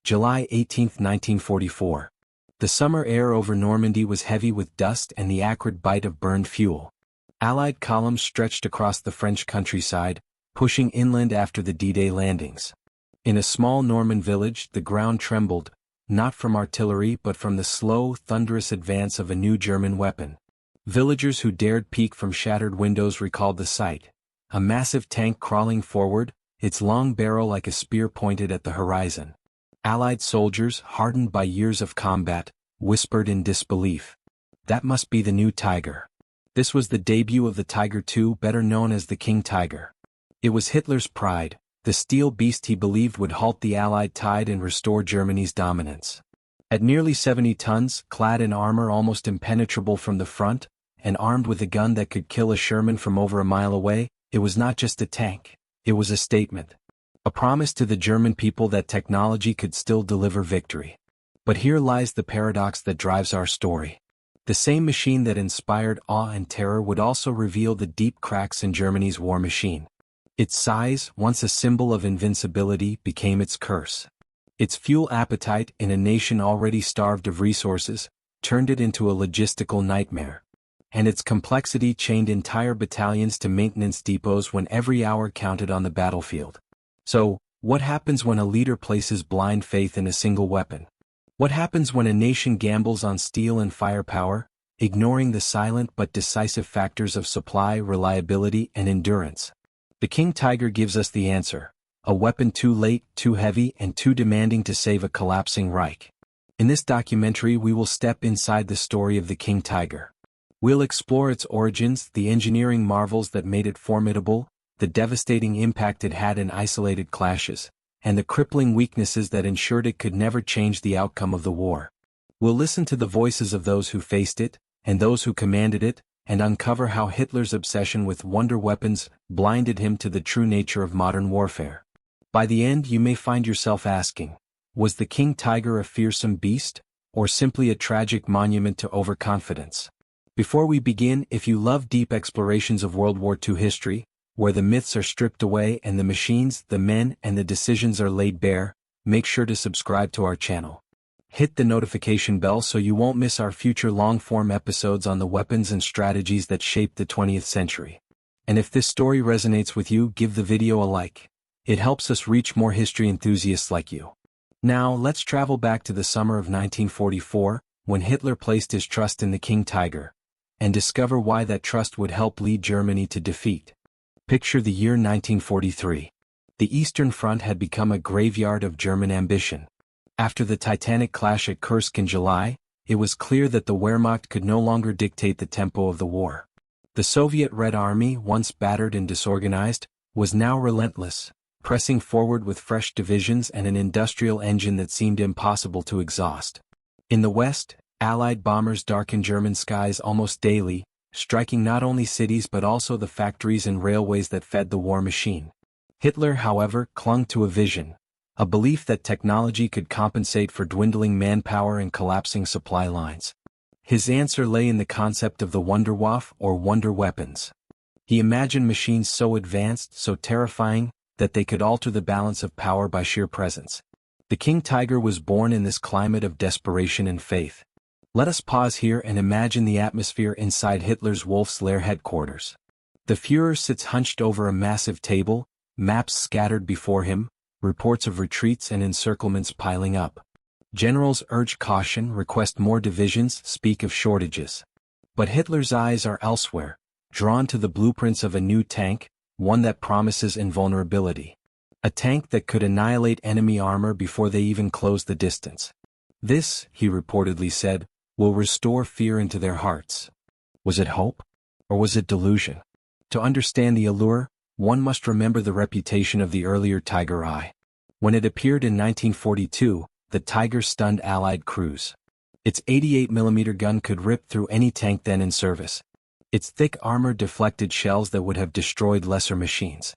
July 18, 1944. The summer air over Normandy was heavy with dust and the acrid bite of burned fuel. Allied columns stretched across the French countryside, pushing inland after the D-Day landings. In a small Norman village, the ground trembled, not from artillery but from the slow, thunderous advance of a new German weapon. Villagers who dared peek from shattered windows recalled the sight. A massive tank crawling forward, its long barrel like a spear pointed at the horizon. Allied soldiers, hardened by years of combat, whispered in disbelief. That must be the new Tiger. This was the debut of the Tiger II, better known as the King Tiger. It was Hitler's pride, the steel beast he believed would halt the Allied tide and restore Germany's dominance. At nearly 70 tons, clad in armor almost impenetrable from the front, and armed with a gun that could kill a Sherman from over a mile away, it was not just a tank, it was a statement. A promise to the German people that technology could still deliver victory. But here lies the paradox that drives our story. The same machine that inspired awe and terror would also reveal the deep cracks in Germany's war machine. Its size, once a symbol of invincibility, became its curse. Its fuel appetite, in a nation already starved of resources, turned it into a logistical nightmare. And its complexity chained entire battalions to maintenance depots when every hour counted on the battlefield. So, what happens when a leader places blind faith in a single weapon? What happens when a nation gambles on steel and firepower, ignoring the silent but decisive factors of supply, reliability, and endurance? The King Tiger gives us the answer: a weapon too late, too heavy, and too demanding to save a collapsing Reich. In this documentary, we will step inside the story of the King Tiger. We'll explore its origins, the engineering marvels that made it formidable, the devastating impact it had in isolated clashes, and the crippling weaknesses that ensured it could never change the outcome of the war. We'll listen to the voices of those who faced it, and those who commanded it, and uncover how Hitler's obsession with wonder weapons blinded him to the true nature of modern warfare. By the end, you may find yourself asking, was the King Tiger a fearsome beast, or simply a tragic monument to overconfidence? Before we begin, if you love deep explorations of World War II history, where the myths are stripped away and the machines, the men, and the decisions are laid bare, make sure to subscribe to our channel. Hit the notification bell so you won't miss our future long-form episodes on the weapons and strategies that shaped the 20th century. And if this story resonates with you, give the video a like. It helps us reach more history enthusiasts like you. Now, let's travel back to the summer of 1944, when Hitler placed his trust in the King Tiger, and discover why that trust would help lead Germany to defeat. Picture the year 1943. The Eastern Front had become a graveyard of German ambition. After the titanic clash at Kursk in July, it was clear that the Wehrmacht could no longer dictate the tempo of the war. The Soviet Red Army, once battered and disorganized, was now relentless, pressing forward with fresh divisions and an industrial engine that seemed impossible to exhaust. In the West, Allied bombers darkened German skies almost daily, striking not only cities but also the factories and railways that fed the war machine. Hitler, however, clung to a vision, a belief that technology could compensate for dwindling manpower and collapsing supply lines. His answer lay in the concept of the Wunderwaffe, or wonder weapons. He imagined machines so advanced, so terrifying, that they could alter the balance of power by sheer presence. The King Tiger was born in this climate of desperation and faith. Let us pause here and imagine the atmosphere inside Hitler's Wolf's Lair headquarters. The Führer sits hunched over a massive table, maps scattered before him, reports of retreats and encirclements piling up. Generals urge caution, request more divisions, speak of shortages. But Hitler's eyes are elsewhere, drawn to the blueprints of a new tank, one that promises invulnerability. A tank that could annihilate enemy armor before they even closed the distance. This, he reportedly said, will restore fear into their hearts. Was it hope? Or was it delusion? To understand the allure, one must remember the reputation of the earlier Tiger I. When it appeared in 1942, the Tiger stunned Allied crews. Its 88mm gun could rip through any tank then in service. Its thick armor deflected shells that would have destroyed lesser machines.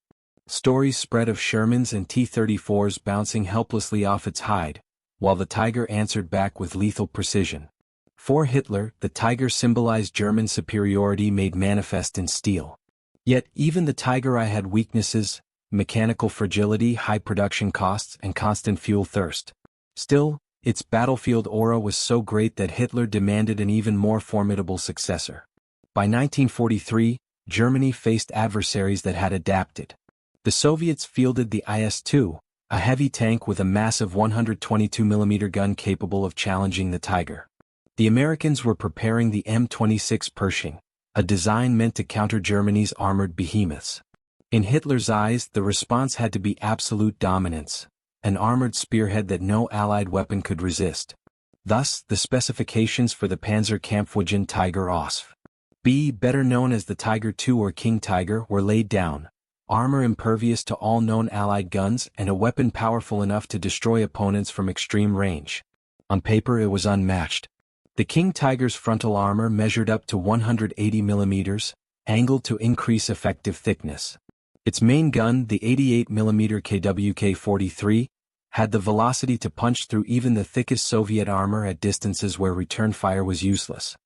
Stories spread of Shermans and T-34s bouncing helplessly off its hide, while the Tiger answered back with lethal precision. For Hitler, the Tiger symbolized German superiority made manifest in steel. Yet even the Tiger I had weaknesses: mechanical fragility, high production costs, and constant fuel thirst. Still, its battlefield aura was so great that Hitler demanded an even more formidable successor. By 1943, Germany faced adversaries that had adapted. The Soviets fielded the IS-2, a heavy tank with a massive 122mm gun capable of challenging the Tiger. The Americans were preparing the M26 Pershing, a design meant to counter Germany's armored behemoths. In Hitler's eyes, the response had to be absolute dominance, an armored spearhead that no Allied weapon could resist. Thus, the specifications for the Panzerkampfwagen Tiger Ausf. B, better known as the Tiger II or King Tiger, were laid down. Armor impervious to all known Allied guns and a weapon powerful enough to destroy opponents from extreme range. On paper it was unmatched. The King Tiger's frontal armor measured up to 180 mm, angled to increase effective thickness. Its main gun, the 88mm KWK-43, had the velocity to punch through even the thickest Soviet armor at distances where return fire was useless.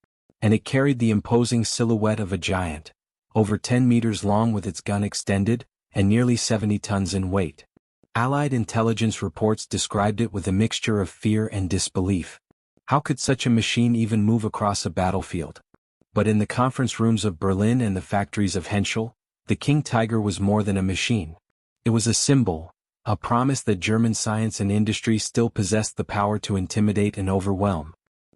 And it carried the imposing silhouette of a giant, over 10 meters long with its gun extended, and nearly 70 tons in weight. Allied intelligence reports described it with a mixture of fear and disbelief. How could such a machine even move across a battlefield? But in the conference rooms of Berlin and the factories of Henschel, the King Tiger was more than a machine. It was a symbol, a promise that German science and industry still possessed the power to intimidate and overwhelm.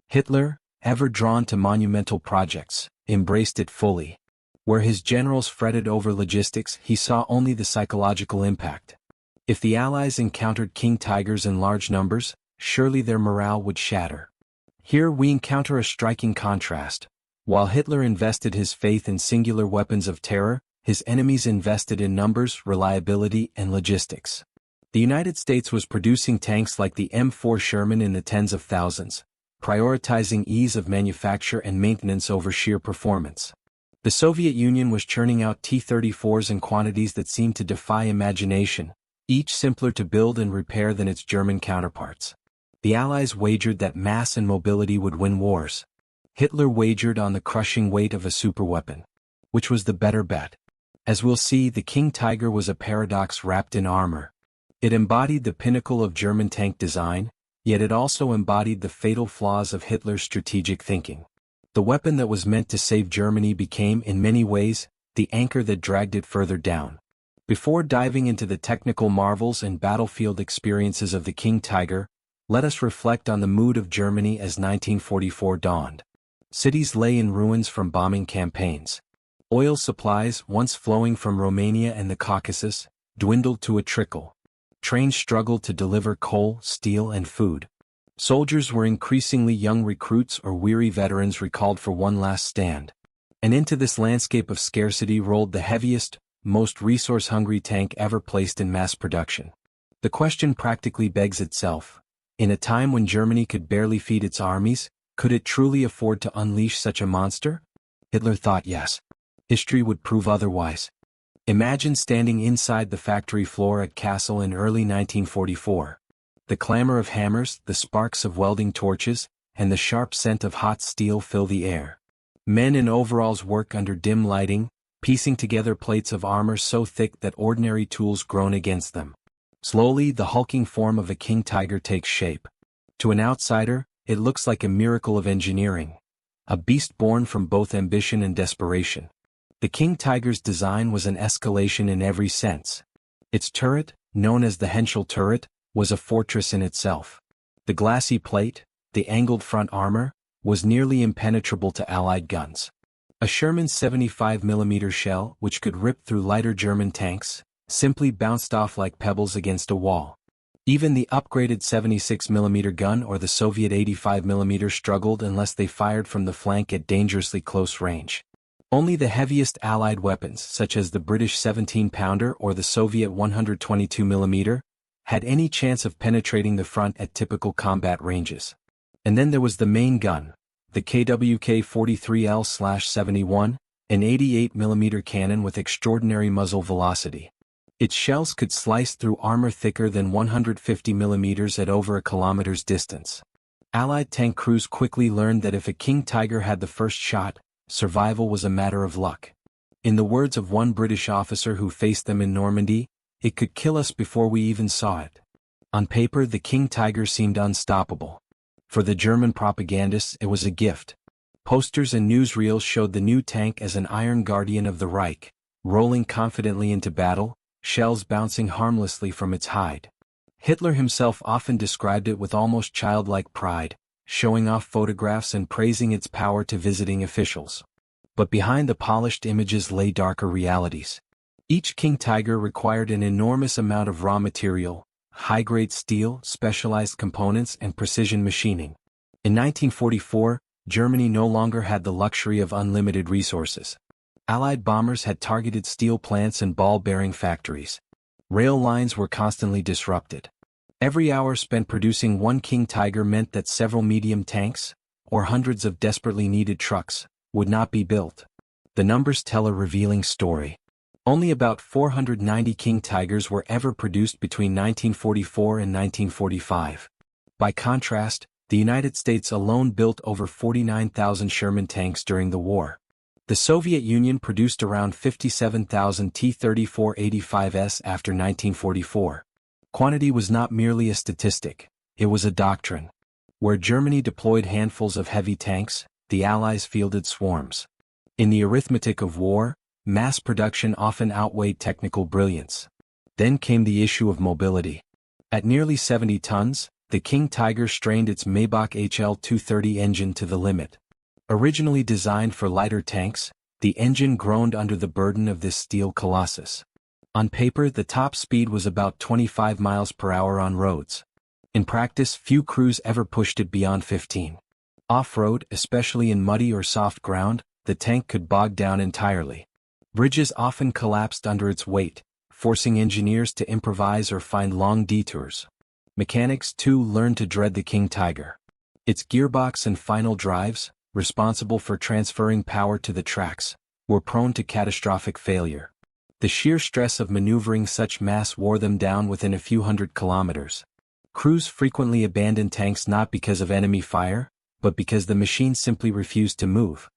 Hitler, ever drawn to monumental projects, embraced it fully. Where his generals fretted over logistics, he saw only the psychological impact. If the Allies encountered King Tigers in large numbers, surely their morale would shatter. Here we encounter a striking contrast. While Hitler invested his faith in singular weapons of terror, his enemies invested in numbers, reliability, and logistics. The United States was producing tanks like the M4 Sherman in the tens of thousands, prioritizing ease of manufacture and maintenance over sheer performance. The Soviet Union was churning out T-34s in quantities that seemed to defy imagination, each simpler to build and repair than its German counterparts. The Allies wagered that mass and mobility would win wars. Hitler wagered on the crushing weight of a superweapon. Which was the better bet? As we'll see, the King Tiger was a paradox wrapped in armor. It embodied the pinnacle of German tank design, yet it also embodied the fatal flaws of Hitler's strategic thinking. The weapon that was meant to save Germany became, in many ways, the anchor that dragged it further down. Before diving into the technical marvels and battlefield experiences of the King Tiger, let us reflect on the mood of Germany as 1944 dawned. Cities lay in ruins from bombing campaigns. Oil supplies, once flowing from Romania and the Caucasus, dwindled to a trickle. Trains struggled to deliver coal, steel, and food. Soldiers were increasingly young recruits or weary veterans recalled for one last stand. And into this landscape of scarcity rolled the heaviest, most resource-hungry tank ever placed in mass production. The question practically begs itself. In a time when Germany could barely feed its armies, could it truly afford to unleash such a monster? Hitler thought yes. History would prove otherwise. Imagine standing inside the factory floor at Kassel in early 1944. The clamor of hammers, the sparks of welding torches, and the sharp scent of hot steel fill the air. Men in overalls work under dim lighting, piecing together plates of armor so thick that ordinary tools groan against them. Slowly, the hulking form of a King Tiger takes shape. To an outsider, it looks like a miracle of engineering. A beast born from both ambition and desperation. The King Tiger's design was an escalation in every sense. Its turret, known as the Henschel turret, was a fortress in itself. The glassy plate, the angled front armor, was nearly impenetrable to Allied guns. A Sherman 75mm shell, which could rip through lighter German tanks, simply bounced off like pebbles against a wall. Even the upgraded 76mm gun or the Soviet 85mm struggled unless they fired from the flank at dangerously close range. Only the heaviest Allied weapons, such as the British 17-pounder or the Soviet 122mm, had any chance of penetrating the front at typical combat ranges. And then there was the main gun, the KWK-43L/71, an 88mm cannon with extraordinary muzzle velocity. Its shells could slice through armor thicker than 150mm at over a kilometer's distance. Allied tank crews quickly learned that if a King Tiger had the first shot, survival was a matter of luck. In the words of one British officer who faced them in Normandy, "It could kill us before we even saw it." On paper, the King Tiger seemed unstoppable. For the German propagandists, it was a gift. Posters and newsreels showed the new tank as an iron guardian of the Reich, rolling confidently into battle, shells bouncing harmlessly from its hide. Hitler himself often described it with almost childlike pride, showing off photographs and praising its power to visiting officials. But behind the polished images lay darker realities. Each King Tiger required an enormous amount of raw material, high-grade steel, specialized components, and precision machining. In 1944, Germany no longer had the luxury of unlimited resources. Allied bombers had targeted steel plants and ball-bearing factories. Rail lines were constantly disrupted. Every hour spent producing one King Tiger meant that several medium tanks, or hundreds of desperately needed trucks, would not be built. The numbers tell a revealing story. Only about 490 King Tigers were ever produced between 1944 and 1945. By contrast, the United States alone built over 49,000 Sherman tanks during the war. The Soviet Union produced around 57,000 T-34-85s after 1944. Quantity was not merely a statistic, it was a doctrine. Where Germany deployed handfuls of heavy tanks, the Allies fielded swarms. In the arithmetic of war, mass production often outweighed technical brilliance. Then came the issue of mobility. At nearly 70 tons, the King Tiger strained its Maybach HL-230 engine to the limit. Originally designed for lighter tanks, the engine groaned under the burden of this steel colossus. On paper, the top speed was about 25 miles per hour on roads. In practice, few crews ever pushed it beyond 15. Off-road, especially in muddy or soft ground, the tank could bog down entirely. Bridges often collapsed under its weight, forcing engineers to improvise or find long detours. Mechanics, too, learned to dread the King Tiger. Its gearbox and final drives, responsible for transferring power to the tracks, were prone to catastrophic failure. The sheer stress of maneuvering such mass wore them down within a few hundred kilometers. Crews frequently abandoned tanks not because of enemy fire, but because the machine simply refused to move.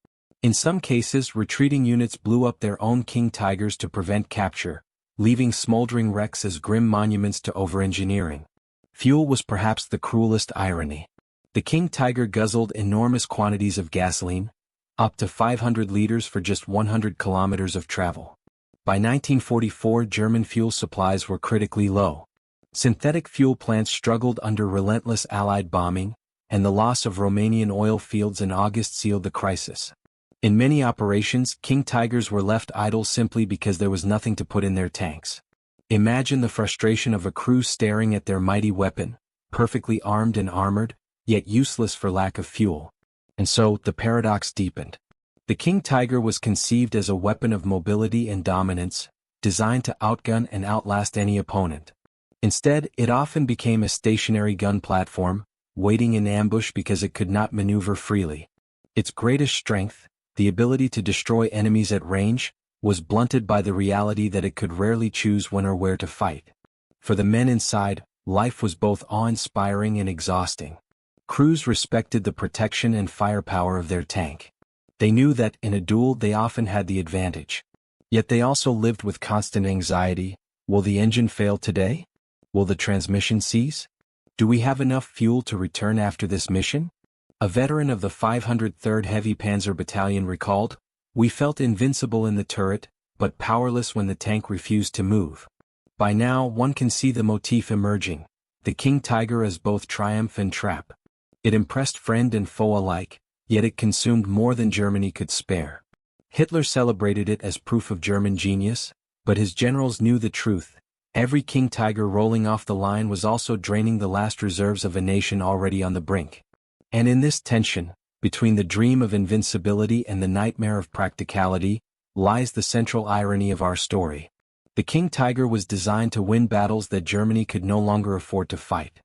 In some cases, retreating units blew up their own King Tigers to prevent capture, leaving smoldering wrecks as grim monuments to over-engineering. Fuel was perhaps the cruelest irony. The King Tiger guzzled enormous quantities of gasoline, up to 500 liters for just 100 kilometers of travel. By 1944, German fuel supplies were critically low. Synthetic fuel plants struggled under relentless Allied bombing, and the loss of Romanian oil fields in August sealed the crisis. In many operations, King Tigers were left idle simply because there was nothing to put in their tanks. Imagine the frustration of a crew staring at their mighty weapon, perfectly armed and armored, yet useless for lack of fuel. And so, the paradox deepened. The King Tiger was conceived as a weapon of mobility and dominance, designed to outgun and outlast any opponent. Instead, it often became a stationary gun platform, waiting in ambush because it could not maneuver freely. Its greatest strength, the ability to destroy enemies at range, was blunted by the reality that it could rarely choose when or where to fight. For the men inside, life was both awe-inspiring and exhausting. Crews respected the protection and firepower of their tank. They knew that, in a duel, they often had the advantage. Yet they also lived with constant anxiety. Will the engine fail today? Will the transmission seize? Do we have enough fuel to return after this mission? A veteran of the 503rd Heavy Panzer Battalion recalled, "We felt invincible in the turret, but powerless when the tank refused to move." By now, one can see the motif emerging. The King Tiger as both triumph and trap. It impressed friend and foe alike, yet it consumed more than Germany could spare. Hitler celebrated it as proof of German genius, but his generals knew the truth. Every King Tiger rolling off the line was also draining the last reserves of a nation already on the brink. And in this tension, between the dream of invincibility and the nightmare of practicality, lies the central irony of our story. The King Tiger was designed to win battles that Germany could no longer afford to fight.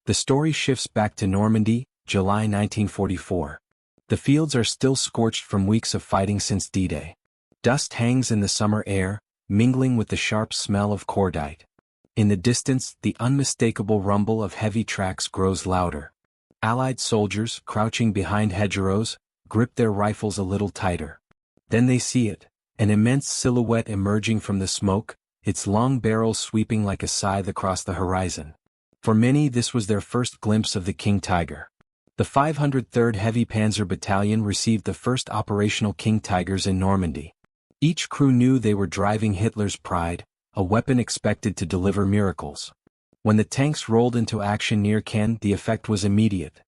The story shifts back to Normandy, July 1944. The fields are still scorched from weeks of fighting since D-Day. Dust hangs in the summer air, mingling with the sharp smell of cordite. In the distance, the unmistakable rumble of heavy tracks grows louder. Allied soldiers, crouching behind hedgerows, grip their rifles a little tighter. Then they see it, an immense silhouette emerging from the smoke, its long barrel sweeping like a scythe across the horizon. For many this was their first glimpse of the King Tiger. The 503rd Heavy Panzer Battalion received the first operational King Tigers in Normandy. Each crew knew they were driving Hitler's pride, a weapon expected to deliver miracles. When the tanks rolled into action near Caen, the effect was immediate.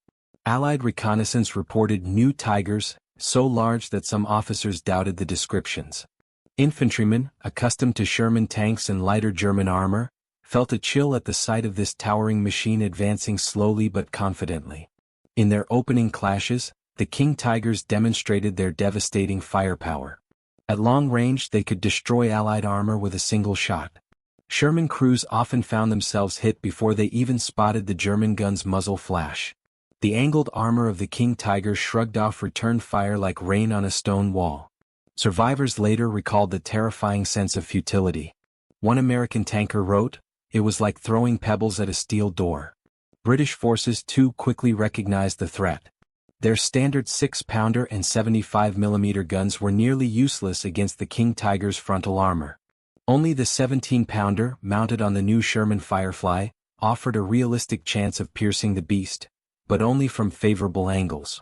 Allied reconnaissance reported new Tigers, so large that some officers doubted the descriptions. Infantrymen, accustomed to Sherman tanks and lighter German armor, felt a chill at the sight of this towering machine advancing slowly but confidently. In their opening clashes, the King Tigers demonstrated their devastating firepower. At long range they could destroy Allied armor with a single shot. Sherman crews often found themselves hit before they even spotted the German gun's muzzle flash. The angled armor of the King Tiger shrugged off return fire like rain on a stone wall. Survivors later recalled the terrifying sense of futility. One American tanker wrote, "It was like throwing pebbles at a steel door." British forces too quickly recognized the threat. Their standard 6-pounder and 75mm guns were nearly useless against the King Tiger's frontal armor. Only the 17-pounder, mounted on the new Sherman Firefly, offered a realistic chance of piercing the beast, but only from favorable angles.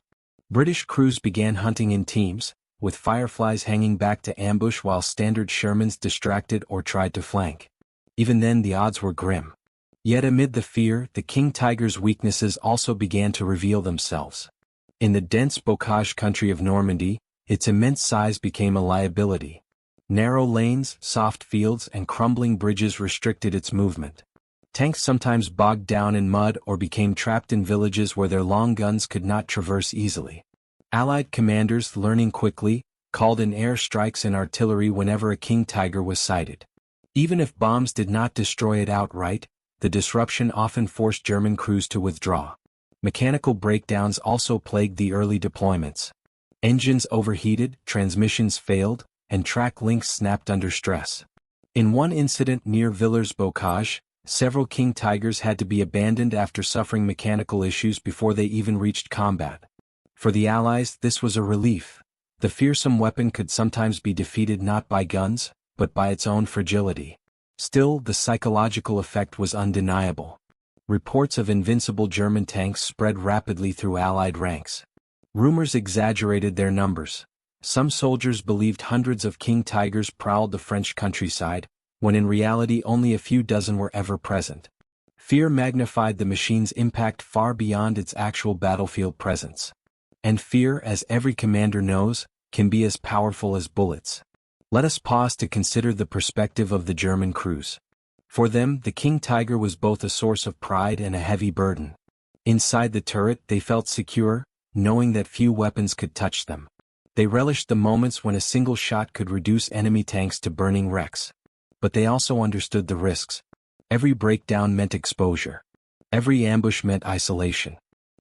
British crews began hunting in teams, with Fireflies hanging back to ambush while standard Shermans distracted or tried to flank. Even then the odds were grim. Yet amid the fear, the King Tiger's weaknesses also began to reveal themselves. In the dense bocage country of Normandy, its immense size became a liability. Narrow lanes, soft fields, and crumbling bridges restricted its movement. Tanks sometimes bogged down in mud or became trapped in villages where their long guns could not traverse easily. Allied commanders, learning quickly, called in air strikes and artillery whenever a King Tiger was sighted. Even if bombs did not destroy it outright, the disruption often forced German crews to withdraw. Mechanical breakdowns also plagued the early deployments. Engines overheated, transmissions failed, and track links snapped under stress. In one incident near Villers-Bocage, several King Tigers had to be abandoned after suffering mechanical issues before they even reached combat. For the Allies, this was a relief. The fearsome weapon could sometimes be defeated not by guns, but by its own fragility. Still, the psychological effect was undeniable. Reports of invincible German tanks spread rapidly through Allied ranks. Rumors exaggerated their numbers. Some soldiers believed hundreds of King Tigers prowled the French countryside, when in reality only a few dozen were ever present. Fear magnified the machine's impact far beyond its actual battlefield presence. And fear, as every commander knows, can be as powerful as bullets. Let us pause to consider the perspective of the German crews. For them, the King Tiger was both a source of pride and a heavy burden. Inside the turret, they felt secure, knowing that few weapons could touch them. They relished the moments when a single shot could reduce enemy tanks to burning wrecks. But they also understood the risks. Every breakdown meant exposure. Every ambush meant isolation.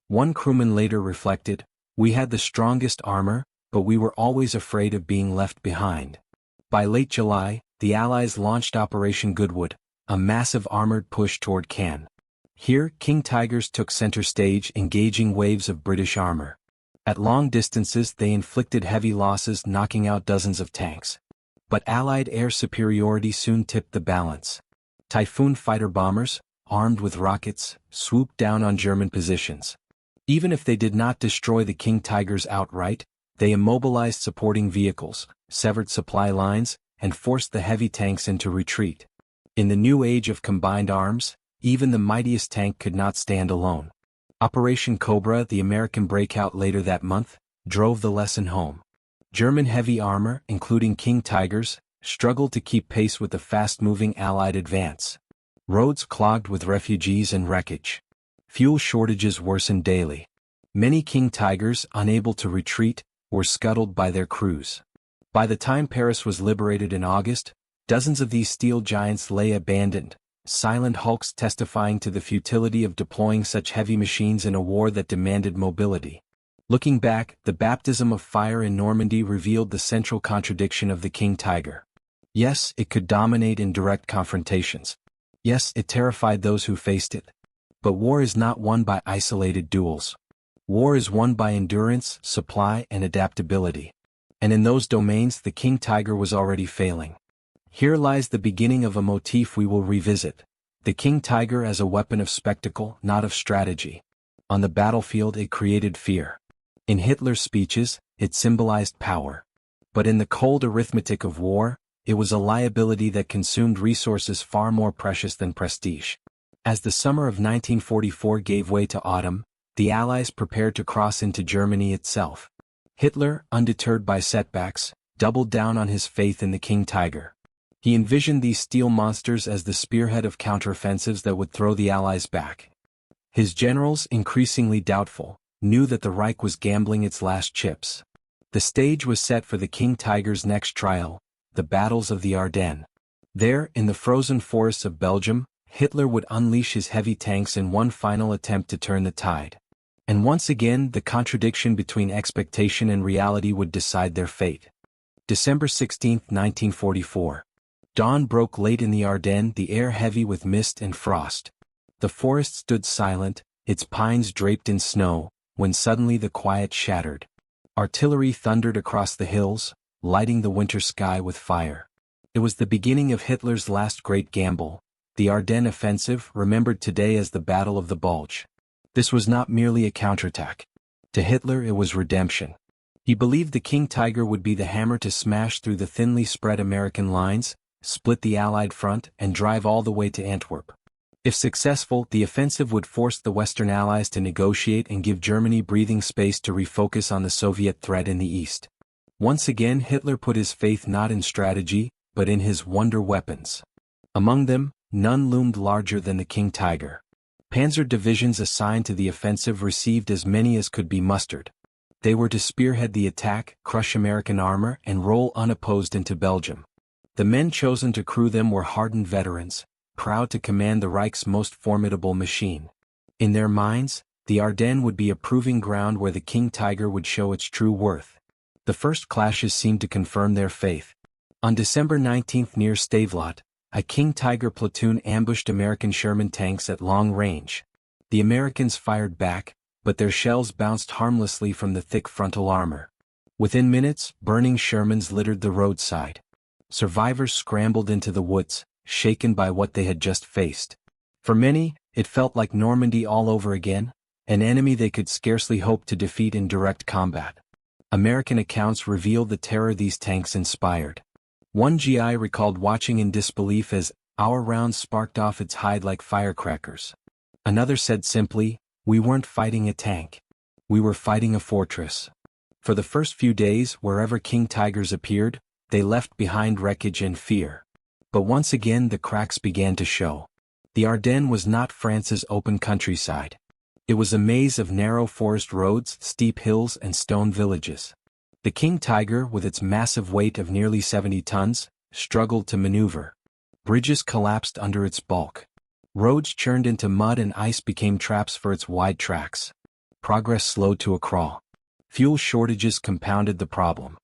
One crewman later reflected, "We had the strongest armor, but we were always afraid of being left behind." By late July, the Allies launched Operation Goodwood, a massive armored push toward Caen. Here, King Tigers took center stage, engaging waves of British armor. At long distances they inflicted heavy losses, knocking out dozens of tanks. But Allied air superiority soon tipped the balance. Typhoon fighter bombers, armed with rockets, swooped down on German positions. Even if they did not destroy the King Tigers outright, they immobilized supporting vehicles, severed supply lines, and forced the heavy tanks into retreat. In the new age of combined arms, even the mightiest tank could not stand alone. Operation Cobra, the American breakout later that month, drove the lesson home. German heavy armor, including King Tigers, struggled to keep pace with the fast-moving Allied advance. Roads clogged with refugees and wreckage. Fuel shortages worsened daily. Many King Tigers, unable to retreat, were scuttled by their crews. By the time Paris was liberated in August, dozens of these steel giants lay abandoned, silent hulks testifying to the futility of deploying such heavy machines in a war that demanded mobility. Looking back, the baptism of fire in Normandy revealed the central contradiction of the King Tiger. Yes, it could dominate in direct confrontations. Yes, it terrified those who faced it. But war is not won by isolated duels. War is won by endurance, supply, and adaptability. And in those domains the King Tiger was already failing. Here lies the beginning of a motif we will revisit: The King Tiger as a weapon of spectacle, not of strategy. On the battlefield it created fear. In Hitler's speeches, it symbolized power. But in the cold arithmetic of war, it was a liability that consumed resources far more precious than prestige. As the summer of 1944 gave way to autumn, the Allies prepared to cross into Germany itself. Hitler, undeterred by setbacks, doubled down on his faith in the King Tiger. He envisioned these steel monsters as the spearhead of counteroffensives that would throw the Allies back. His generals, increasingly doubtful, knew that the Reich was gambling its last chips. The stage was set for the King Tiger's next trial, the battles of the Ardennes. There, in the frozen forests of Belgium, Hitler would unleash his heavy tanks in one final attempt to turn the tide. And once again, the contradiction between expectation and reality would decide their fate. December 16, 1944. Dawn broke late in the Ardennes, the air heavy with mist and frost. The forest stood silent, its pines draped in snow, when suddenly the quiet shattered. Artillery thundered across the hills, lighting the winter sky with fire. It was the beginning of Hitler's last great gamble, the Ardennes offensive, remembered today as the Battle of the Bulge. This was not merely a counterattack. To Hitler it was redemption. He believed the King Tiger would be the hammer to smash through the thinly spread American lines, split the Allied front, and drive all the way to Antwerp. If successful, the offensive would force the Western Allies to negotiate and give Germany breathing space to refocus on the Soviet threat in the East. Once again Hitler put his faith not in strategy, but in his wonder weapons. Among them, none loomed larger than the King Tiger. Panzer divisions assigned to the offensive received as many as could be mustered. They were to spearhead the attack, crush American armor, and roll unopposed into Belgium. The men chosen to crew them were hardened veterans, proud to command the Reich's most formidable machine. In their minds, the Ardennes would be a proving ground where the King Tiger would show its true worth. The first clashes seemed to confirm their faith. On December 19 near Stavelot, a King Tiger platoon ambushed American Sherman tanks at long range. The Americans fired back, but their shells bounced harmlessly from the thick frontal armor. Within minutes, burning Shermans littered the roadside. Survivors scrambled into the woods, shaken by what they had just faced. For many, it felt like Normandy all over again, an enemy they could scarcely hope to defeat in direct combat. American accounts revealed the terror these tanks inspired. One GI recalled watching in disbelief as our rounds sparked off its hide like firecrackers. Another said simply, "We weren't fighting a tank. We were fighting a fortress." For the first few days, wherever King Tigers appeared, they left behind wreckage and fear. But once again the cracks began to show. The Ardennes was not France's open countryside. It was a maze of narrow forest roads, steep hills, and stone villages. The King Tiger, with its massive weight of nearly 70 tons, struggled to maneuver. Bridges collapsed under its bulk. Roads churned into mud and ice became traps for its wide tracks. Progress slowed to a crawl. Fuel shortages compounded the problem.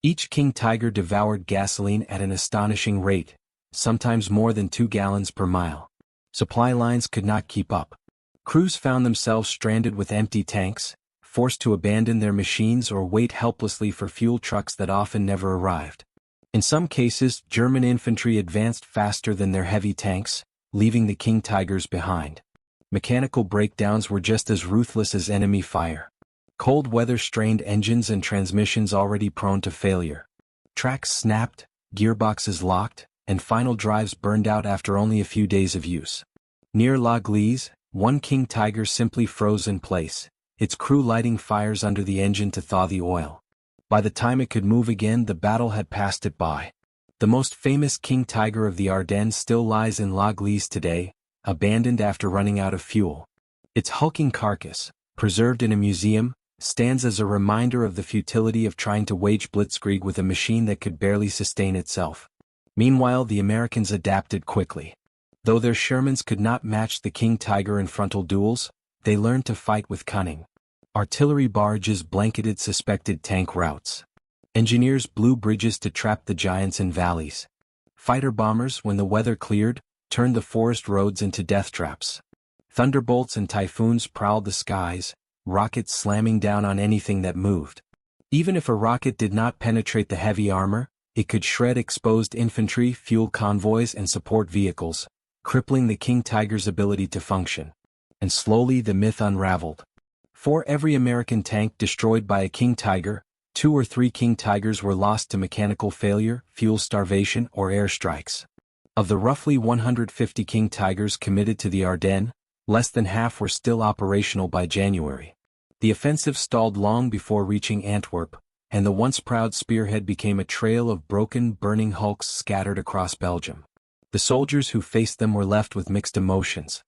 Each King Tiger devoured gasoline at an astonishing rate, sometimes more than 2 gallons per mile. Supply lines could not keep up. Crews found themselves stranded with empty tanks, forced to abandon their machines or wait helplessly for fuel trucks that often never arrived. In some cases, German infantry advanced faster than their heavy tanks, leaving the King Tigers behind. Mechanical breakdowns were just as ruthless as enemy fire. Cold weather strained engines and transmissions already prone to failure. Tracks snapped, gearboxes locked, and final drives burned out after only a few days of use. Near La Glise, one King Tiger simply froze in place, its crew lighting fires under the engine to thaw the oil. By the time it could move again, the battle had passed it by. The most famous King Tiger of the Ardennes still lies in La Glise today, abandoned after running out of fuel. Its hulking carcass, preserved in a museum, stands as a reminder of the futility of trying to wage blitzkrieg with a machine that could barely sustain itself. Meanwhile, the Americans adapted quickly. Though their Shermans could not match the King Tiger in frontal duels, they learned to fight with cunning. Artillery barrages blanketed suspected tank routes. Engineers blew bridges to trap the giants in valleys. Fighter bombers, when the weather cleared, turned the forest roads into death traps. Thunderbolts and typhoons prowled the skies, rockets slamming down on anything that moved. Even if a rocket did not penetrate the heavy armor, it could shred exposed infantry, fuel convoys, and support vehicles, crippling the King Tiger's ability to function. And slowly the myth unraveled. For every American tank destroyed by a King Tiger, 2 or 3 King Tigers were lost to mechanical failure, fuel starvation, or airstrikes. Of the roughly 150 King Tigers committed to the Ardennes, less than half were still operational by January. The offensive stalled long before reaching Antwerp, and the once proud spearhead became a trail of broken, burning hulks scattered across Belgium. The soldiers who faced them were left with mixed emotions.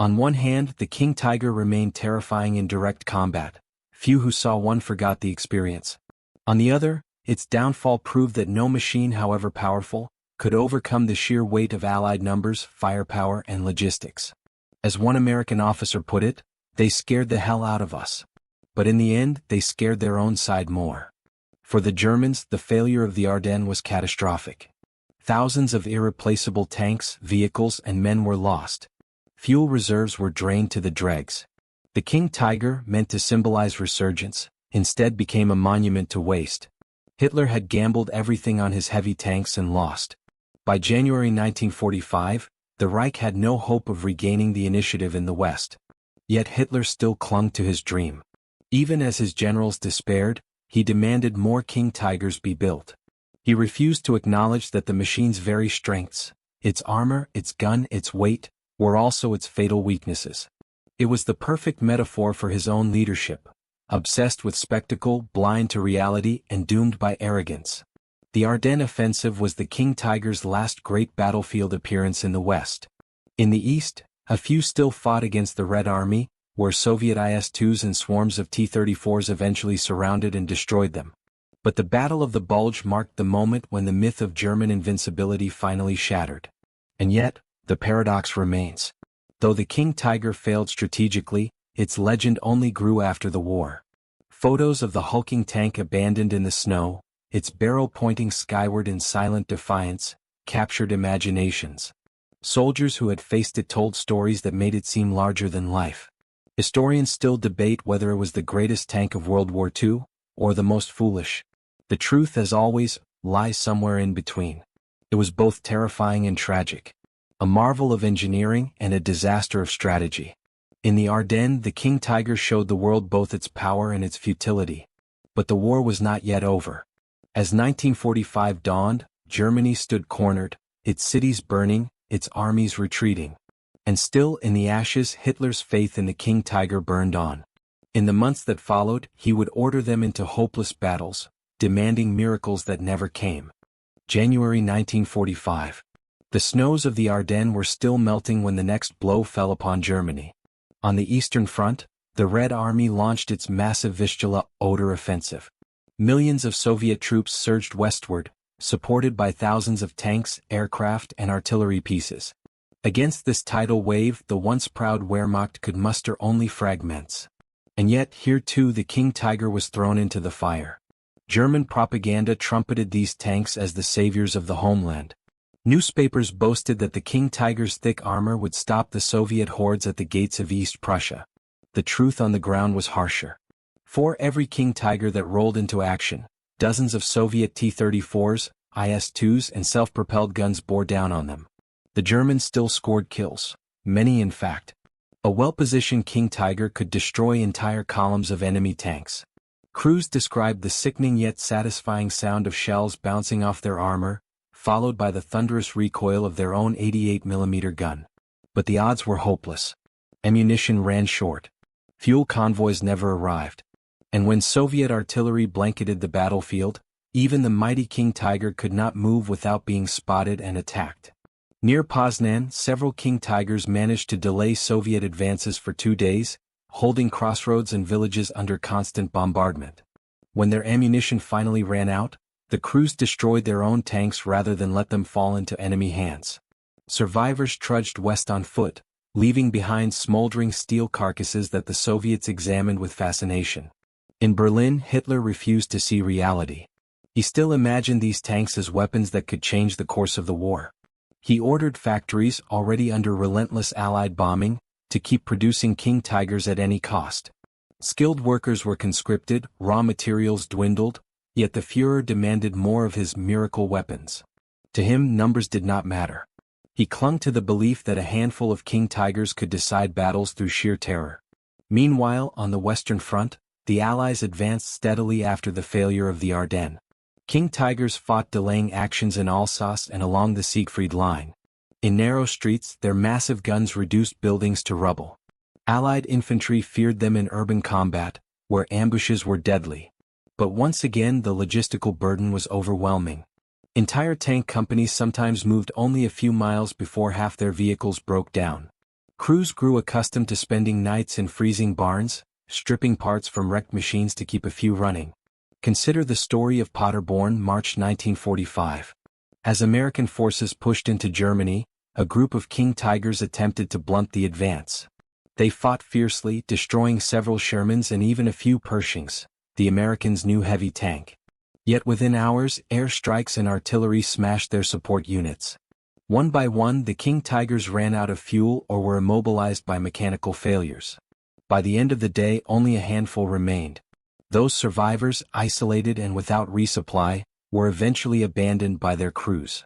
On one hand, the King Tiger remained terrifying in direct combat. Few who saw one forgot the experience. On the other, its downfall proved that no machine, however powerful, could overcome the sheer weight of Allied numbers, firepower, and logistics. As one American officer put it, "They scared the hell out of us." But in the end, they scared their own side more. For the Germans, the failure of the Ardennes was catastrophic. Thousands of irreplaceable tanks, vehicles, and men were lost. Fuel reserves were drained to the dregs. The King Tiger, meant to symbolize resurgence, instead became a monument to waste. Hitler had gambled everything on his heavy tanks and lost. By January 1945, the Reich had no hope of regaining the initiative in the West. Yet Hitler still clung to his dream. Even as his generals despaired, he demanded more King Tigers be built. He refused to acknowledge that the machine's very strengths, its armor, its gun, its weight, were also its fatal weaknesses. It was the perfect metaphor for his own leadership, obsessed with spectacle, blind to reality, and doomed by arrogance. The Ardennes offensive was the King Tiger's last great battlefield appearance in the West. In the East, a few still fought against the Red Army, where Soviet IS-2s and swarms of T-34s eventually surrounded and destroyed them. But the Battle of the Bulge marked the moment when the myth of German invincibility finally shattered. And yet, the paradox remains. Though the King Tiger failed strategically, its legend only grew after the war. Photos of the hulking tank abandoned in the snow, its barrel pointing skyward in silent defiance, captured imaginations. Soldiers who had faced it told stories that made it seem larger than life. Historians still debate whether it was the greatest tank of World War II, or the most foolish. The truth, as always, lies somewhere in between. It was both terrifying and tragic. A marvel of engineering and a disaster of strategy. In the Ardennes, the King Tiger showed the world both its power and its futility. But the war was not yet over. As 1945 dawned, Germany stood cornered, its cities burning, its armies retreating. And still in the ashes, Hitler's faith in the King Tiger burned on. In the months that followed, he would order them into hopeless battles, demanding miracles that never came. January 1945. The snows of the Ardennes were still melting when the next blow fell upon Germany. On the Eastern Front, the Red Army launched its massive Vistula-Oder offensive. Millions of Soviet troops surged westward, supported by thousands of tanks, aircraft, and artillery pieces. Against this tidal wave, the once proud Wehrmacht could muster only fragments. And yet, here too the King Tiger was thrown into the fire. German propaganda trumpeted these tanks as the saviors of the homeland. Newspapers boasted that the King Tiger's thick armor would stop the Soviet hordes at the gates of East Prussia. The truth on the ground was harsher. For every King Tiger that rolled into action, dozens of Soviet T-34s, IS-2s, and self-propelled guns bore down on them. The Germans still scored kills, many in fact. A well-positioned King Tiger could destroy entire columns of enemy tanks. Crews described the sickening yet satisfying sound of shells bouncing off their armor, followed by the thunderous recoil of their own 88mm gun. But the odds were hopeless. Ammunition ran short. Fuel convoys never arrived. And when Soviet artillery blanketed the battlefield, even the mighty King Tiger could not move without being spotted and attacked. Near Poznan, several King Tigers managed to delay Soviet advances for 2 days, holding crossroads and villages under constant bombardment. When their ammunition finally ran out, the crews destroyed their own tanks rather than let them fall into enemy hands. Survivors trudged west on foot, leaving behind smoldering steel carcasses that the Soviets examined with fascination. In Berlin, Hitler refused to see reality. He still imagined these tanks as weapons that could change the course of the war. He ordered factories, already under relentless Allied bombing, to keep producing King Tigers at any cost. Skilled workers were conscripted, raw materials dwindled, yet the Führer demanded more of his miracle weapons. To him, numbers did not matter. He clung to the belief that a handful of King Tigers could decide battles through sheer terror. Meanwhile, on the Western Front, the Allies advanced steadily after the failure of the Ardennes. King Tigers fought delaying actions in Alsace and along the Siegfried Line. In narrow streets, their massive guns reduced buildings to rubble. Allied infantry feared them in urban combat, where ambushes were deadly. But once again the logistical burden was overwhelming. Entire tank companies sometimes moved only a few miles before half their vehicles broke down. Crews grew accustomed to spending nights in freezing barns, stripping parts from wrecked machines to keep a few running. Consider the story of Paderborn, March 1945. As American forces pushed into Germany, a group of King Tigers attempted to blunt the advance. They fought fiercely, destroying several Shermans and even a few Pershings, the Americans' new heavy tank. Yet within hours, air strikes and artillery smashed their support units. One by one, the King Tigers ran out of fuel or were immobilized by mechanical failures. By the end of the day, only a handful remained. Those survivors, isolated and without resupply, were eventually abandoned by their crews.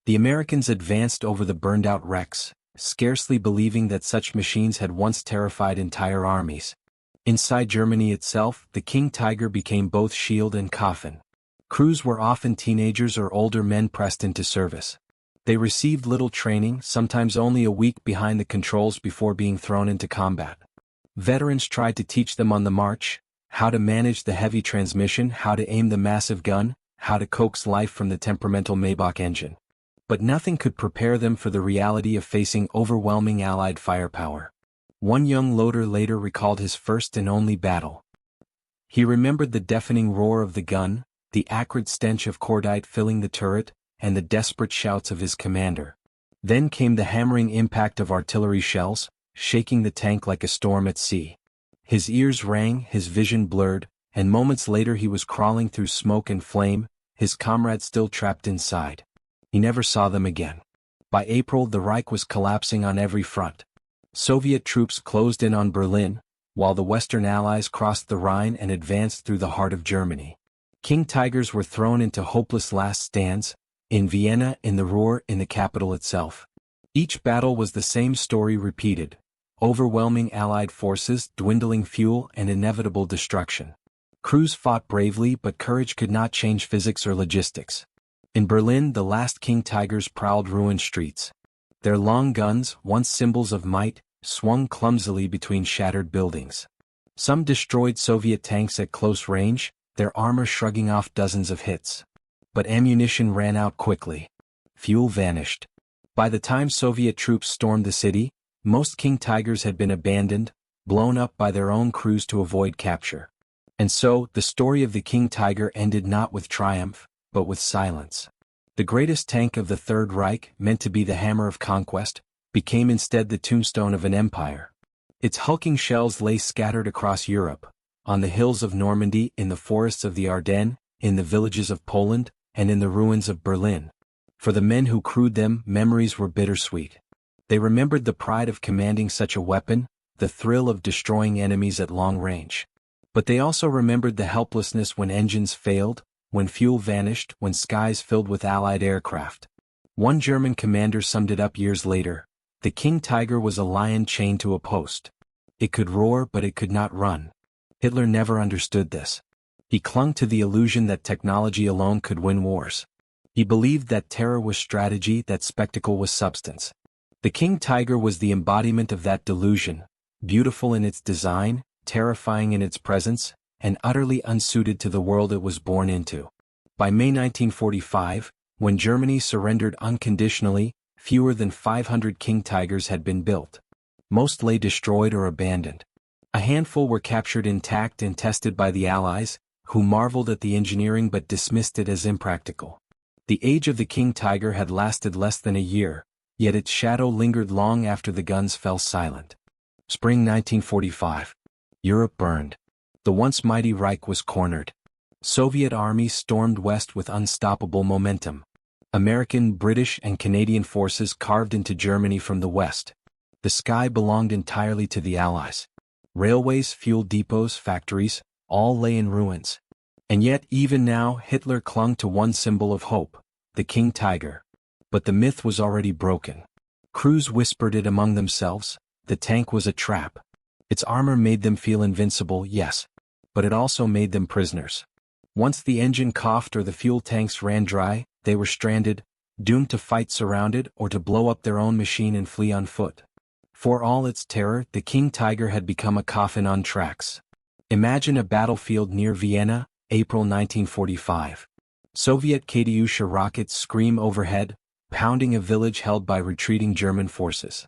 The Americans advanced over the burned-out wrecks, scarcely believing that such machines had once terrified entire armies. Inside Germany itself, the King Tiger became both shield and coffin. Crews were often teenagers or older men pressed into service. They received little training, sometimes only a week behind the controls before being thrown into combat. Veterans tried to teach them on the march, how to manage the heavy transmission, how to aim the massive gun, how to coax life from the temperamental Maybach engine. But nothing could prepare them for the reality of facing overwhelming Allied firepower. One young loader later recalled his first and only battle. He remembered the deafening roar of the gun, the acrid stench of cordite filling the turret, and the desperate shouts of his commander. Then came the hammering impact of artillery shells, shaking the tank like a storm at sea. His ears rang, his vision blurred, and moments later he was crawling through smoke and flame, his comrades still trapped inside. He never saw them again. By April the Reich was collapsing on every front. Soviet troops closed in on Berlin, while the Western Allies crossed the Rhine and advanced through the heart of Germany. King Tigers were thrown into hopeless last stands, in Vienna, in the Ruhr, in the capital itself. Each battle was the same story repeated: overwhelming Allied forces, dwindling fuel, and inevitable destruction. Crews fought bravely, but courage could not change physics or logistics. In Berlin, the last King Tigers prowled ruined streets. Their long guns, once symbols of might, swung clumsily between shattered buildings. Some destroyed Soviet tanks at close range, their armor shrugging off dozens of hits. But ammunition ran out quickly. Fuel vanished. By the time Soviet troops stormed the city, most King Tigers had been abandoned, blown up by their own crews to avoid capture. And so, the story of the King Tiger ended not with triumph, but with silence. The greatest tank of the Third Reich, meant to be the hammer of conquest, became instead the tombstone of an empire. Its hulking shells lay scattered across Europe, on the hills of Normandy, in the forests of the Ardennes, in the villages of Poland, and in the ruins of Berlin. For the men who crewed them, memories were bittersweet. They remembered the pride of commanding such a weapon, the thrill of destroying enemies at long range. But they also remembered the helplessness when engines failed, when fuel vanished, when skies filled with Allied aircraft. One German commander summed it up years later: the King Tiger was a lion chained to a post. It could roar, but it could not run. Hitler never understood this. He clung to the illusion that technology alone could win wars. He believed that terror was strategy, that spectacle was substance. The King Tiger was the embodiment of that delusion, beautiful in its design, terrifying in its presence, and utterly unsuited to the world it was born into. By May 1945, when Germany surrendered unconditionally, fewer than 500 King Tigers had been built. Most lay destroyed or abandoned. A handful were captured intact and tested by the Allies, who marveled at the engineering but dismissed it as impractical. The age of the King Tiger had lasted less than a year, yet its shadow lingered long after the guns fell silent. Spring 1945. Europe burned. The once mighty Reich was cornered. Soviet armies stormed west with unstoppable momentum. American, British, and Canadian forces carved into Germany from the west. The sky belonged entirely to the Allies. Railways, fuel depots, factories, all lay in ruins. And yet, even now, Hitler clung to one symbol of hope: the King Tiger. But the myth was already broken. Crews whispered it among themselves. The tank was a trap. Its armor made them feel invincible, yes, but it also made them prisoners. Once the engine coughed or the fuel tanks ran dry, they were stranded, doomed to fight surrounded or to blow up their own machine and flee on foot. For all its terror, the King Tiger had become a coffin on tracks. Imagine a battlefield near Vienna, April 1945. Soviet Katyusha rockets scream overhead, pounding a village held by retreating German forces.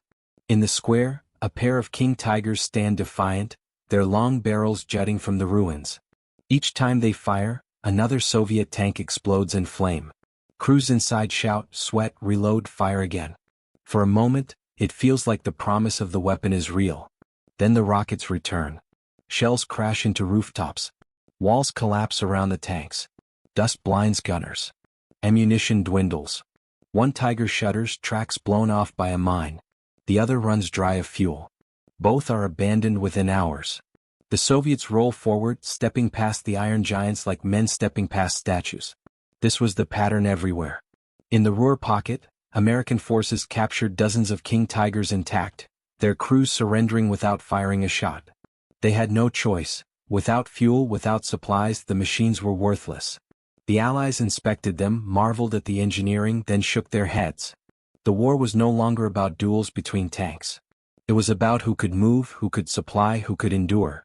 In the square, a pair of King Tigers stand defiant, their long barrels jutting from the ruins. Each time they fire, another Soviet tank explodes in flame. Crews inside shout, sweat, reload, fire again. For a moment, it feels like the promise of the weapon is real. Then the rockets return. Shells crash into rooftops. Walls collapse around the tanks. Dust blinds gunners. Ammunition dwindles. One Tiger shudders, tracks blown off by a mine. The other runs dry of fuel. Both are abandoned within hours. The Soviets roll forward, stepping past the iron giants like men stepping past statues. This was the pattern everywhere. In the Ruhr pocket, American forces captured dozens of King Tigers intact, their crews surrendering without firing a shot. They had no choice. Without fuel, without supplies, the machines were worthless. The Allies inspected them, marveled at the engineering, then shook their heads. The war was no longer about duels between tanks. It was about who could move, who could supply, who could endure.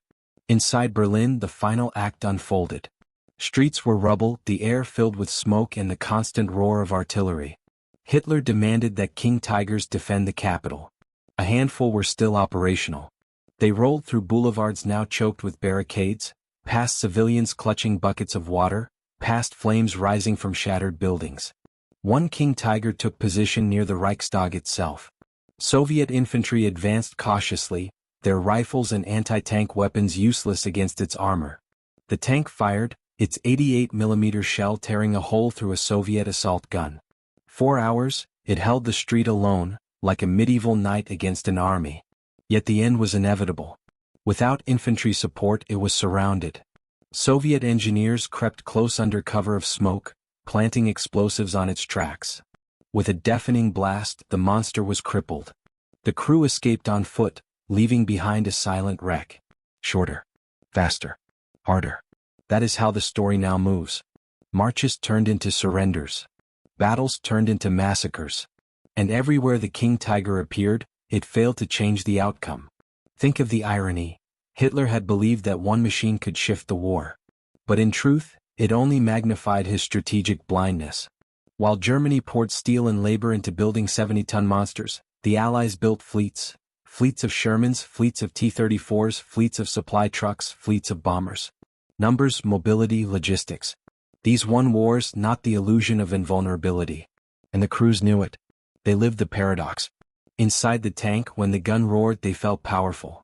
Inside Berlin, the final act unfolded. Streets were rubble, the air filled with smoke and the constant roar of artillery. Hitler demanded that King Tigers defend the capital. A handful were still operational. They rolled through boulevards now choked with barricades, past civilians clutching buckets of water, past flames rising from shattered buildings. One King Tiger took position near the Reichstag itself. Soviet infantry advanced cautiously, their rifles and anti-tank weapons useless against its armor. The tank fired, its 88mm shell tearing a hole through a Soviet assault gun. 4 hours, it held the street alone, like a medieval knight against an army. Yet the end was inevitable. Without infantry support, it was surrounded. Soviet engineers crept close under cover of smoke, planting explosives on its tracks. With a deafening blast, the monster was crippled. The crew escaped on foot, leaving behind a silent wreck. Shorter, faster, harder. That is how the story now moves. Marches turned into surrenders. Battles turned into massacres. And everywhere the King Tiger appeared, it failed to change the outcome. Think of the irony. Hitler had believed that one machine could shift the war. But in truth, it only magnified his strategic blindness. While Germany poured steel and labor into building 70-ton monsters, the Allies built fleets. Fleets of Shermans, fleets of T-34s, fleets of supply trucks, fleets of bombers. Numbers, mobility, logistics. These won wars, not the illusion of invulnerability. And the crews knew it. They lived the paradox. Inside the tank, when the gun roared, they felt powerful.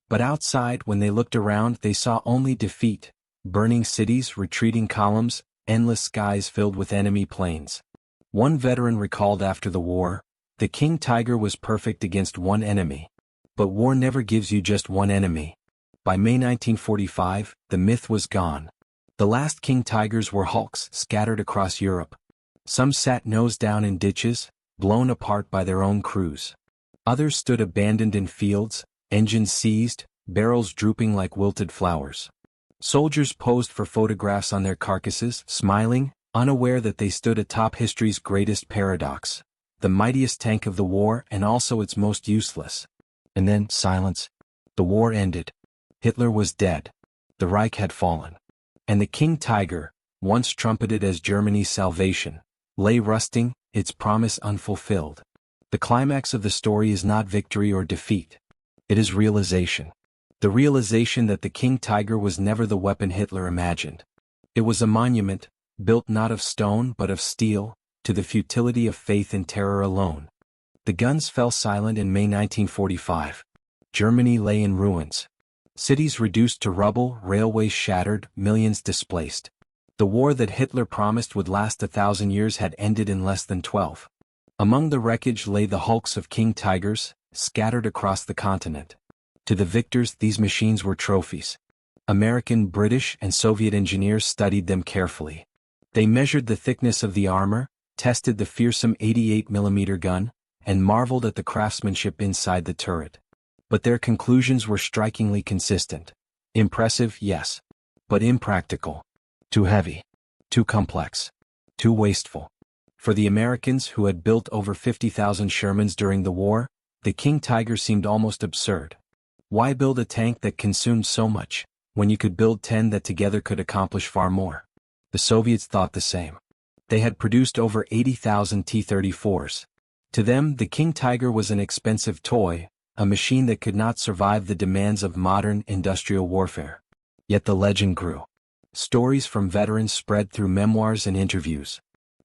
But outside, when they looked around, they saw only defeat. Burning cities, retreating columns, endless skies filled with enemy planes. One veteran recalled after the war, the King Tiger was perfect against one enemy. But war never gives you just one enemy. By May 1945, the myth was gone. The last King Tigers were hulks scattered across Europe. Some sat nose down in ditches, blown apart by their own crews. Others stood abandoned in fields, engines seized, barrels drooping like wilted flowers. Soldiers posed for photographs on their carcasses, smiling, unaware that they stood atop history's greatest paradox. The mightiest tank of the war and also its most useless. And then, silence. The war ended. Hitler was dead. The Reich had fallen. And the King Tiger, once trumpeted as Germany's salvation, lay rusting, its promise unfulfilled. The climax of the story is not victory or defeat. It is realization. The realization that the King Tiger was never the weapon Hitler imagined. It was a monument, built not of stone but of steel, to the futility of faith in terror alone. The guns fell silent in May 1945. Germany lay in ruins. Cities reduced to rubble, railways shattered, millions displaced. The war that Hitler promised would last 1,000 years had ended in less than 12. Among the wreckage lay the hulks of King Tigers, scattered across the continent. To the victors, these machines were trophies. American, British, and Soviet engineers studied them carefully. They measured the thickness of the armor, tested the fearsome 88mm gun, and marveled at the craftsmanship inside the turret. But their conclusions were strikingly consistent. Impressive, yes. But impractical. Too heavy. Too complex. Too wasteful. For the Americans, who had built over 50,000 Shermans during the war, the King Tiger seemed almost absurd. Why build a tank that consumed so much, when you could build 10 that together could accomplish far more? The Soviets thought the same. They had produced over 80,000 T-34s. To them, the King Tiger was an expensive toy, a machine that could not survive the demands of modern industrial warfare. Yet the legend grew. Stories from veterans spread through memoirs and interviews.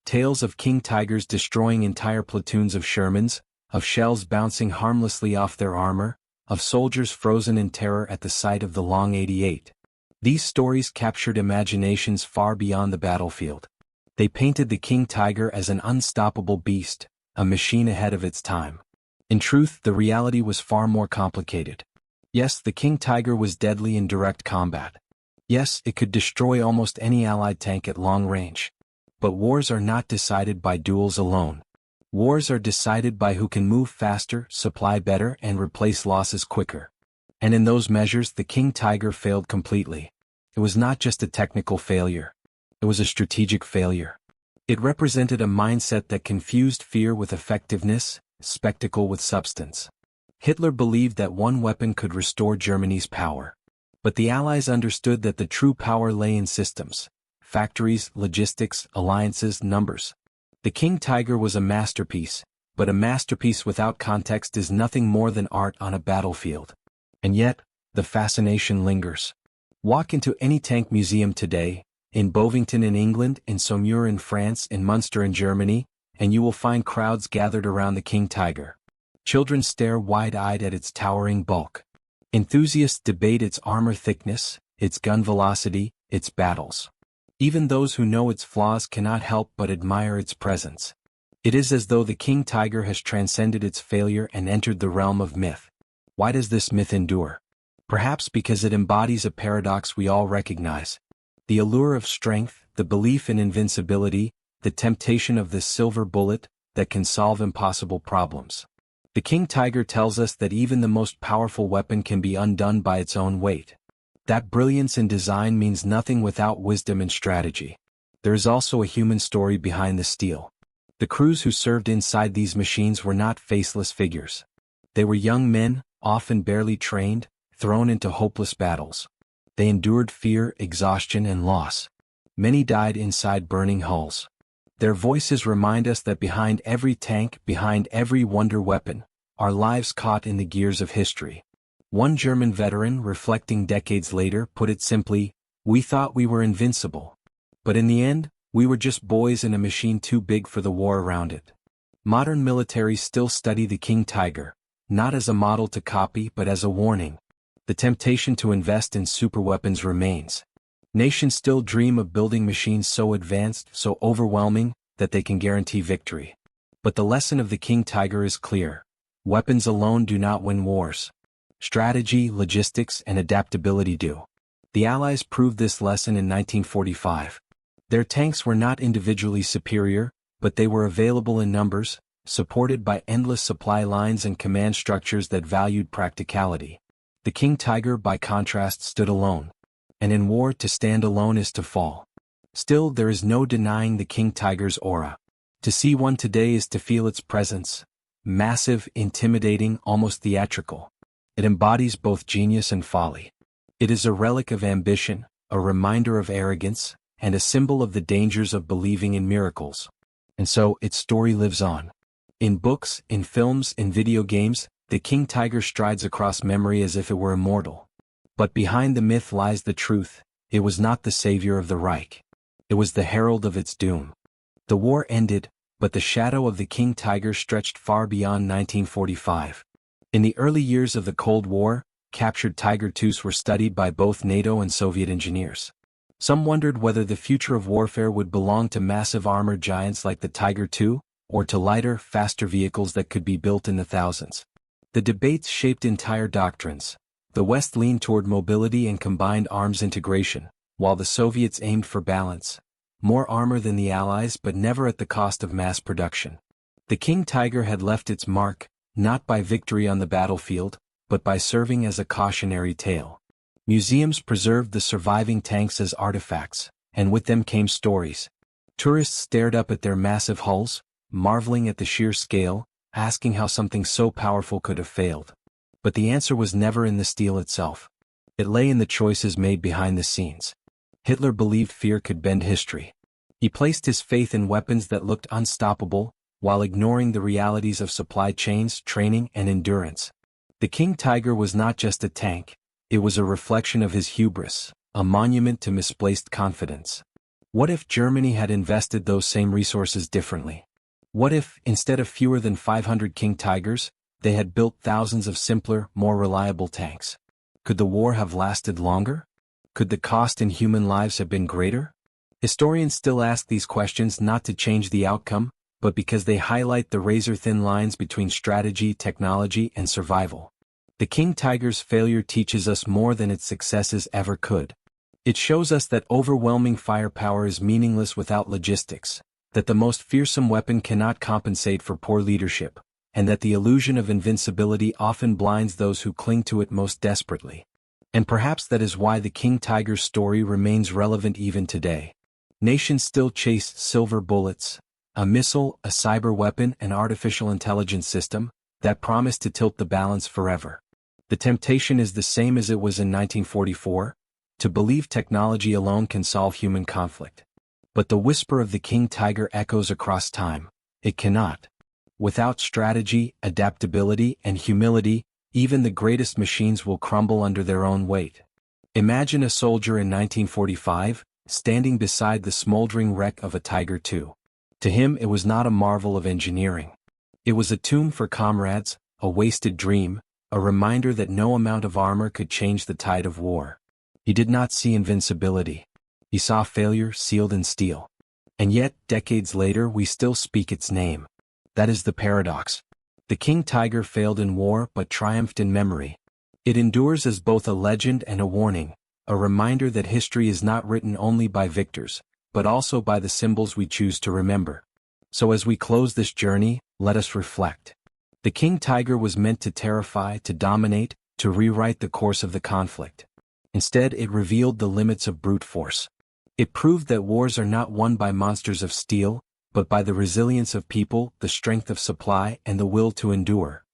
Tales of King Tigers destroying entire platoons of Shermans, of shells bouncing harmlessly off their armor, of soldiers frozen in terror at the sight of the Long 88. These stories captured imaginations far beyond the battlefield. They painted the King Tiger as an unstoppable beast, a machine ahead of its time. In truth, the reality was far more complicated. Yes, the King Tiger was deadly in direct combat. Yes, it could destroy almost any Allied tank at long range. But wars are not decided by duels alone. Wars are decided by who can move faster, supply better, and replace losses quicker. And in those measures, the King Tiger failed completely. It was not just a technical failure. It was a strategic failure. It represented a mindset that confused fear with effectiveness, spectacle with substance. Hitler believed that one weapon could restore Germany's power. But the Allies understood that the true power lay in systems, factories, logistics, alliances, numbers. The King Tiger was a masterpiece, but a masterpiece without context is nothing more than art on a battlefield. And yet, the fascination lingers. Walk into any tank museum today, in Bovington in England, in Saumur in France, in Munster in Germany, and you will find crowds gathered around the King Tiger. Children stare wide-eyed at its towering bulk. Enthusiasts debate its armor thickness, its gun velocity, its battles. Even those who know its flaws cannot help but admire its presence. It is as though the King Tiger has transcended its failure and entered the realm of myth. Why does this myth endure? Perhaps because it embodies a paradox we all recognize. The allure of strength, the belief in invincibility, the temptation of this silver bullet that can solve impossible problems. The King Tiger tells us that even the most powerful weapon can be undone by its own weight. That brilliance in design means nothing without wisdom and strategy. There is also a human story behind the steel. The crews who served inside these machines were not faceless figures. They were young men, often barely trained, thrown into hopeless battles. They endured fear, exhaustion, and loss. Many died inside burning hulls. Their voices remind us that behind every tank, behind every wonder weapon, are lives caught in the gears of history. One German veteran, reflecting decades later, put it simply, "We thought we were invincible. But in the end, we were just boys in a machine too big for the war around it." Modern militaries still study the King Tiger, not as a model to copy but as a warning. The temptation to invest in superweapons remains. Nations still dream of building machines so advanced, so overwhelming, that they can guarantee victory. But the lesson of the King Tiger is clear. Weapons alone do not win wars. Strategy, logistics, and adaptability do. The Allies proved this lesson in 1945. Their tanks were not individually superior, but they were available in numbers, supported by endless supply lines and command structures that valued practicality. The King Tiger, by contrast, stood alone. And in war, to stand alone is to fall. Still, there is no denying the King Tiger's aura. To see one today is to feel its presence. Massive, intimidating, almost theatrical. It embodies both genius and folly. It is a relic of ambition, a reminder of arrogance, and a symbol of the dangers of believing in miracles. And so, its story lives on. In books, in films, in video games, the King Tiger strides across memory as if it were immortal. But behind the myth lies the truth. It was not the savior of the Reich. It was the herald of its doom. The war ended, but the shadow of the King Tiger stretched far beyond 1945. In the early years of the Cold War, captured Tiger IIs were studied by both NATO and Soviet engineers. Some wondered whether the future of warfare would belong to massive armored giants like the Tiger II, or to lighter, faster vehicles that could be built in the thousands. The debates shaped entire doctrines. The West leaned toward mobility and combined arms integration, while the Soviets aimed for balance. More armor than the Allies, but never at the cost of mass production. The King Tiger had left its mark, not by victory on the battlefield, but by serving as a cautionary tale. Museums preserved the surviving tanks as artifacts, and with them came stories. Tourists stared up at their massive hulls, marveling at the sheer scale, asking how something so powerful could have failed. But the answer was never in the steel itself. It lay in the choices made behind the scenes. Hitler believed fear could bend history. He placed his faith in weapons that looked unstoppable, while ignoring the realities of supply chains, training, and endurance. The King Tiger was not just a tank, it was a reflection of his hubris, a monument to misplaced confidence. What if Germany had invested those same resources differently? What if, instead of fewer than 500 King Tigers, they had built thousands of simpler, more reliable tanks? Could the war have lasted longer? Could the cost in human lives have been greater? Historians still ask these questions not to change the outcome, but because they highlight the razor-thin lines between strategy, technology, and survival. The King Tiger's failure teaches us more than its successes ever could. It shows us that overwhelming firepower is meaningless without logistics, that the most fearsome weapon cannot compensate for poor leadership, and that the illusion of invincibility often blinds those who cling to it most desperately. And perhaps that is why the King Tiger's story remains relevant even today. Nations still chase silver bullets, a missile, a cyber weapon, an artificial intelligence system, that promise to tilt the balance forever. The temptation is the same as it was in 1944, to believe technology alone can solve human conflict. But the whisper of the King Tiger echoes across time. It cannot. Without strategy, adaptability, and humility, even the greatest machines will crumble under their own weight. Imagine a soldier in 1945, standing beside the smoldering wreck of a Tiger II. To him it was not a marvel of engineering. It was a tomb for comrades, a wasted dream, a reminder that no amount of armor could change the tide of war. He did not see invincibility. He saw failure sealed in steel. And yet, decades later, we still speak its name. That is the paradox. The King Tiger failed in war but triumphed in memory. It endures as both a legend and a warning, a reminder that history is not written only by victors, but also by the symbols we choose to remember. So as we close this journey, let us reflect. The King Tiger was meant to terrify, to dominate, to rewrite the course of the conflict. Instead, it revealed the limits of brute force. It proved that wars are not won by monsters of steel, but by the resilience of people, the strength of supply, and the will to endure.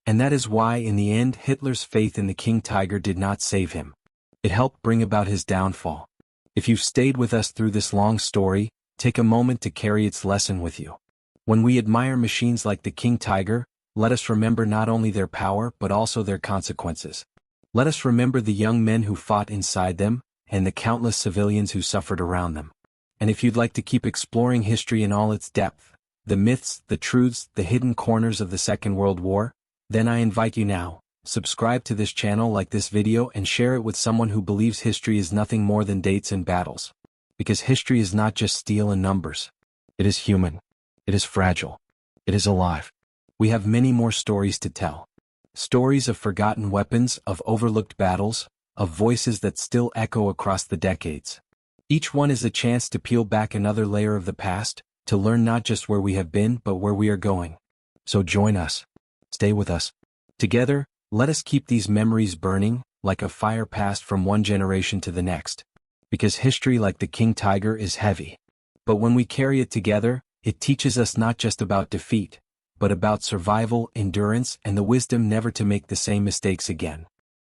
And that is why, in the end, Hitler's faith in the King Tiger did not save him. It helped bring about his downfall. If you've stayed with us through this long story, take a moment to carry its lesson with you. When we admire machines like the King Tiger, let us remember not only their power but also their consequences. Let us remember the young men who fought inside them, and the countless civilians who suffered around them. And if you'd like to keep exploring history in all its depth, the myths, the truths, the hidden corners of the Second World War, then I invite you now, subscribe to this channel, like this video, and share it with someone who believes history is nothing more than dates and battles. Because history is not just steel and numbers. It is human. It is fragile. It is alive. We have many more stories to tell. Stories of forgotten weapons, of overlooked battles, of voices that still echo across the decades. Each one is a chance to peel back another layer of the past, to learn not just where we have been but where we are going. So join us. Stay with us. Together, let us keep these memories burning, like a fire passed from one generation to the next. Because history, like the King Tiger, is heavy. But when we carry it together, it teaches us not just about defeat, but about survival, endurance, and the wisdom never to make the same mistakes again.